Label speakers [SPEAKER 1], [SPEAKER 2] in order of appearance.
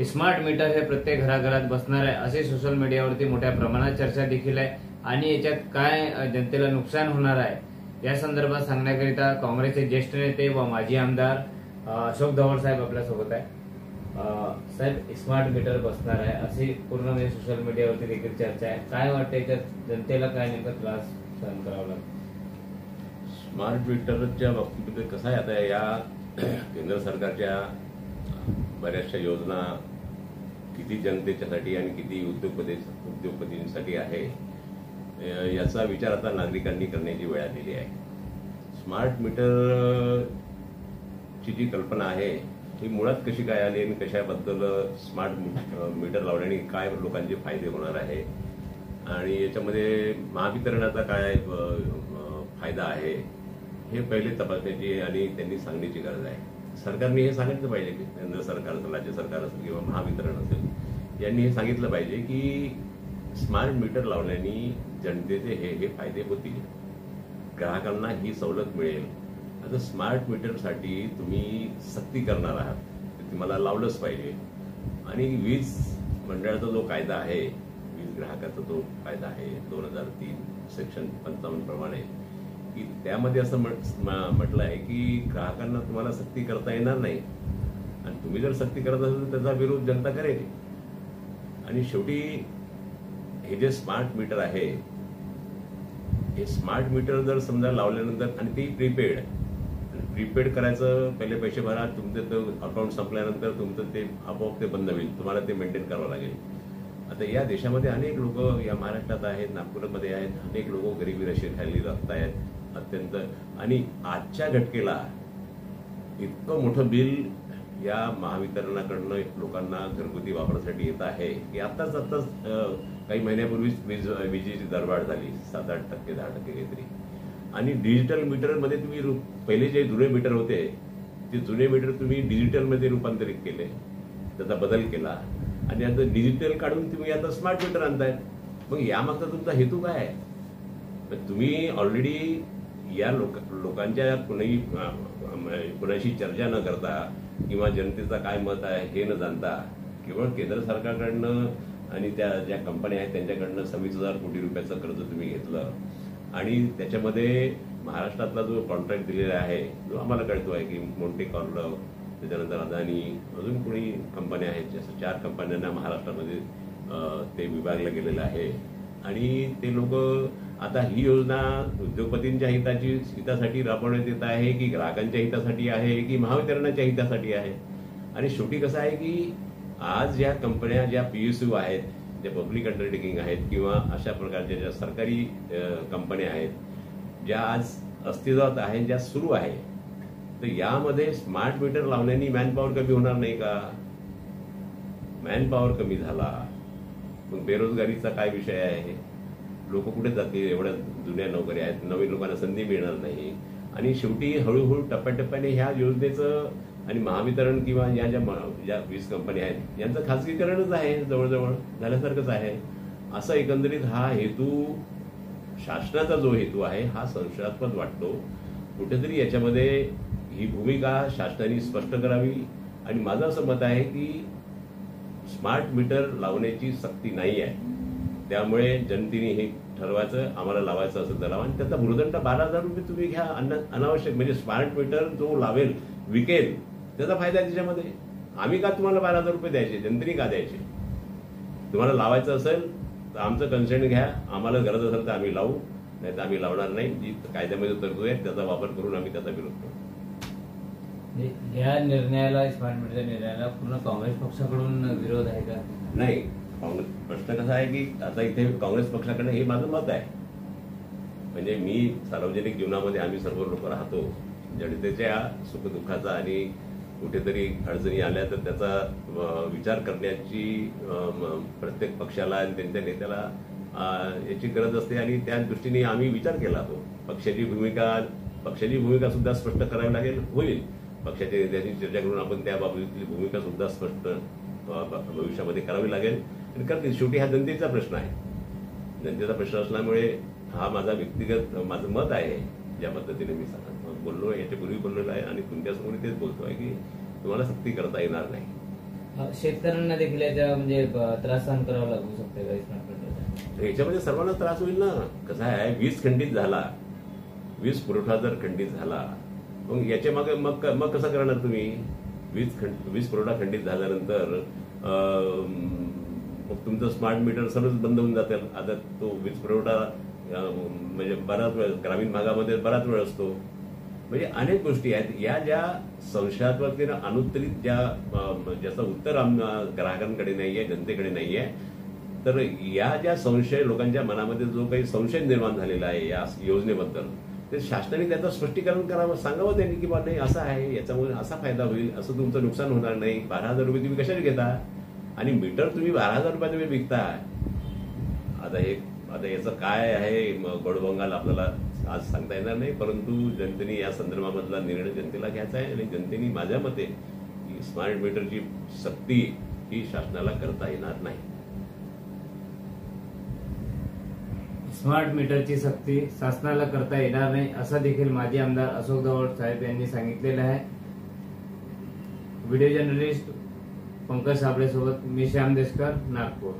[SPEAKER 1] Smart meter हे प्रत्येक घराघरात बसणार आहे असे सोशल मीडियावरती मोठ्या प्रमाणात चर्चा देखील आहे आणि याच्यात काय जनतेला नुकसान होणार आहे या संदर्भात सांगण्याकरिता काँग्रेसचे ज्येष्ठ नेते व माजी आमदार अशोक ढवळ साहेब आपल्यासोबत आहे। साहेब, स्मार्ट मीटर बसणार आहे अशी पूर्ण म्हणजे सोशल मीडियावरती देखील चर्चा आहे, काय वाटतं याच्यात जनतेला काय नेमका त्रास सहन करावा लागतो?
[SPEAKER 2] स्मार्ट मीटरच्या बाबतीमध्ये कसं आहे, आता या केंद्र सरकारच्या बऱ्याचशा योजना किती जनतेच्यासाठी आणि किती उद्योगपतींसाठी आहे याचा विचार आता नागरिकांनी करण्याची वेळ आलेली आहे। स्मार्ट मीटरची जी कल्पना आहे ही मुळात कशी काय आली आणि कशाबद्दल स्मार्ट मीटर लावल्याने काय लोकांचे फायदे होणार आहे आणि याच्यामध्ये महावितरणाचा काय फायदा आहे हे पहिले तपासण्याची आणि त्यांनी सांगण्याची गरज आहे। सरकारने हे सांगितलं पाहिजे की केंद्र सरकार असेल, राज्य सरकार असेल किंवा महावितरण असेल यांनी हे सांगितलं पाहिजे की स्मार्ट मीटर लावल्याने जनतेचे हे फायदे होतील, ग्राहकांना ही सवलत मिळेल। आता स्मार्ट मीटरसाठी तुम्ही सक्ती करणार आहात ते तुम्हाला लावलंच पाहिजे आणि वीज मंडळाचा जो कायदा आहे, वीज ग्राहकाचा जो कायदा आहे 2003 सेक्शन 55 प्रमाणे की त्यामध्ये असं म्हटलं आहे की ग्राहकांना तुम्हाला सक्ती करता येणार नाही आणि तुम्ही जर सक्ती करत असाल तर त्याचा विरोध जनता करेल। आणि शेवटी हे जे स्मार्ट मीटर आहे हे स्मार्ट मीटर जर समजा लावल्यानंतर आणि ते प्रीपेड करायचं, पहिले पैसे भरा, तुमचं अकाउंट संपल्यानंतर तुमचं ते आपोआप ते बंद होईल, तुम्हाला ते मेंटेन करावं लागेल। आता या देशामध्ये अनेक लोक, या महाराष्ट्रात आहेत, नागपूरमध्ये आहेत, अनेक लोक गरिबी रेषेखाली जगत आहेत अत्यंत, आणि आजच्या घटकेला इतकं मोठं बिल या महावितरणाकडनं लोकांना घरगुती वापरासाठी येत आहे की आत्ताच काही महिन्यापूर्वीच विजेची दरवाढ झाली 7-8%, 10% काहीतरी। आणि डिजिटल मीटरमध्ये तुम्ही पहिले जे जुने मीटर होते ते जुने मीटर तुम्ही डिजिटलमध्ये रूपांतरित केले, त्याचा बदल केला आणि आता डिजिटल काढून तुम्ही आता स्मार्ट मीटर आणताय। मग यामागचा तुमचा हेतू काय आहे? तुम्ही ऑलरेडी या लोकांच्या कुणाशी चर्चा न करता किंवा जनतेचा काय मत आहे हे न जाणता केवळ केंद्र सरकारकडनं आणि त्या ज्या कंपन्या आहेत त्यांच्याकडनं 26,000 कोटी रुपयाचं कर्ज तुम्ही घेतलं आणि त्याच्यामध्ये महाराष्ट्रातला जो कॉन्ट्रॅक्ट दिलेला आहे जो आम्हाला कळतो आहे की मोंटे कार्लो, त्याच्यानंतर अदानी, अजून कोणी कंपन्या आहेत, जसं 4 कंपन्यांना महाराष्ट्रामध्ये ते विभागलं गेलेलं आहे आणि ते लोक आता ही योजना उद्योगपतींच्या हितासाठी राबवण्यात येत आहे की ग्राहकांच्या हितासाठी आहे की महावितरणाच्या हितासाठी आहे? आणि शेवटी कसं आहे की आज ज्या कंपन्या, ज्या PSU आहेत, ज्या पब्लिक अंडरटेकिंग आहेत किंवा अशा प्रकारच्या ज्या सरकारी कंपन्या आहेत ज्या आज अस्तित्वात आहेत, ज्या सुरू आहे, तर यामध्ये स्मार्ट मीटर लावण्याने मॅनपॉवर कमी होणार नाही का? मॅनपॉवर कमी झाला मग बेरोजगारीचा काय विषय आहे? लोक कुठे जातील? एवढ्या जुन्या नोकऱ्या आहेत, नवीन लोकांना संधी मिळणार नाही आणि शेवटी हळूहळू टप्प्याटप्प्याने ह्या योजनेचं आणि महावितरण किंवा या ज्या वीज कंपन्या आहेत यांचं खासगीकरणच आहे, जवळजवळ झाल्यासारखंच आहे। असं एकंदरीत हा हेतू, शासनाचा जो हेतू आहे हा संशयास्पद वाटतो। कुठेतरी याच्यामध्ये ही भूमिका शासनाने स्पष्ट करावी आणि माझं असं मत आहे की स्मार्ट मीटर लावण्याची सक्ती नाही आहे, त्यामुळे जनतेने हे ठरवायचं, आम्हाला लावायचं असेल तर लावा आणि त्याचा भूर्दंड 12,000 रुपये तुम्ही घ्या। अनावश्यक म्हणजे स्मार्ट मीटर जो लावेल, विकेल, त्याचा फायदा आहे त्याच्यामध्ये। आम्ही का तुम्हाला 12,000 रुपये द्यायचे? जनतेने का द्यायचे? तुम्हाला लावायचं असेल तर आमचं कन्सेंट घ्या, आम्हाला गरज असेल तर आम्ही लावू, नाही तर आम्ही लावणार नाही। जी कायद्यामध्ये तरतूद आहे त्याचा वापर करून आम्ही त्याचा विरोध करू।
[SPEAKER 1] या निर्णयाला, स्मार्ट मीटरच्या निर्णयाला पूर्ण काँग्रेस पक्षाकडून विरोध आहे का?
[SPEAKER 2] नाही, प्रश्न कसा आहे की आता इथे काँग्रेस पक्षाकडे हे माझं मत आहे। म्हणजे मी सार्वजनिक जीवनामध्ये आम्ही सर्व लोक राहतो, जनतेच्या सुखदुःखाचा आणि कुठेतरी अडचणी आल्या तर त्याचा विचार करण्याची प्रत्येक पक्षाला आणि त्यांच्या नेत्याला याची गरज असते आणि त्या दृष्टीने आम्ही विचार केला तो। पक्षाची भूमिका सुद्धा स्पष्ट करावी लागेल, होईल। पक्षाच्या नेत्यांशी चर्चा करून आपण त्या बाबतीतली भूमिका सुद्धा स्पष्ट भविष्यामध्ये करावी लागेल आणि करतील। शेवटी हा जनतेचा प्रश्न आहे, जनतेचा प्रश्न असल्यामुळे हा माझा व्यक्तिगत माझं मत आहे। ज्या पद्धतीने मी बोललो, याच्यापूर्वी बोललेलो आहे आणि तुमच्यासमोर तेच बोलतो आहे की तुम्हाला सक्ती करता येणार नाही।
[SPEAKER 1] शेतकऱ्यांना देखील याचा म्हणजे त्रास सहन करावा लागू शकते का स्मार्ट मीटरचा?
[SPEAKER 2] याच्यामध्ये सर्वांना त्रास होईल ना. कसं आहे, वीज खंडित झाला, वीज पुरवठा जर खंडित झाला, मग याच्या मागे मग कसं करणार तुम्ही? वीज पुरवठा खंडित झाल्यानंतर मग तुमचं स्मार्ट मीटर सर्वच बंद होऊन जातील. आता तो वीज पुरवठा म्हणजे बराच वेळ ग्रामीण भागामध्ये बराच वेळ असतो. म्हणजे अनेक गोष्टी आहेत या ज्या संशयात्मक अनुत्तरित ज्याचं उत्तर ग्राहकांकडे नाहीये, जनतेकडे नाहीये. तर या ज्या संशय लोकांच्या मनामध्ये जो काही संशय निर्माण झालेला आहे या योजनेबद्दल, ते शासनाने त्याचं स्पष्टीकरण करावं, सांगावं त्यांनी की बा नाही असं आहे, याच्यामुळे असा फायदा होईल, असं तुमचं नुकसान होणार नाही. 12,000 रुपये तुम्ही कशाला घेता आणि मीटर तुम्ही 12,000 रुपये तुम्ही विकताय. आता याचं काय आहे गोडबंगाल आपल्याला आज सांगता येणार नाही, परंतु जनतेने या संदर्भामधला निर्णय जनतेला घ्यायचा आहे. आणि जनतेने माझ्या मते स्मार्ट मीटरची सक्ती ही शासनाला करता येणार नाही.
[SPEAKER 1] स्मार्ट मीटरची सक्ती शासनाला करता येणार नाही असं देखील माजी आमदार अशोक दवड साहेब यांनी सांगितलेलं आहे. व्हिडिओ जर्नलिस्ट पंकज साबळे सोबत मी श्याम देशकर, नागपूर.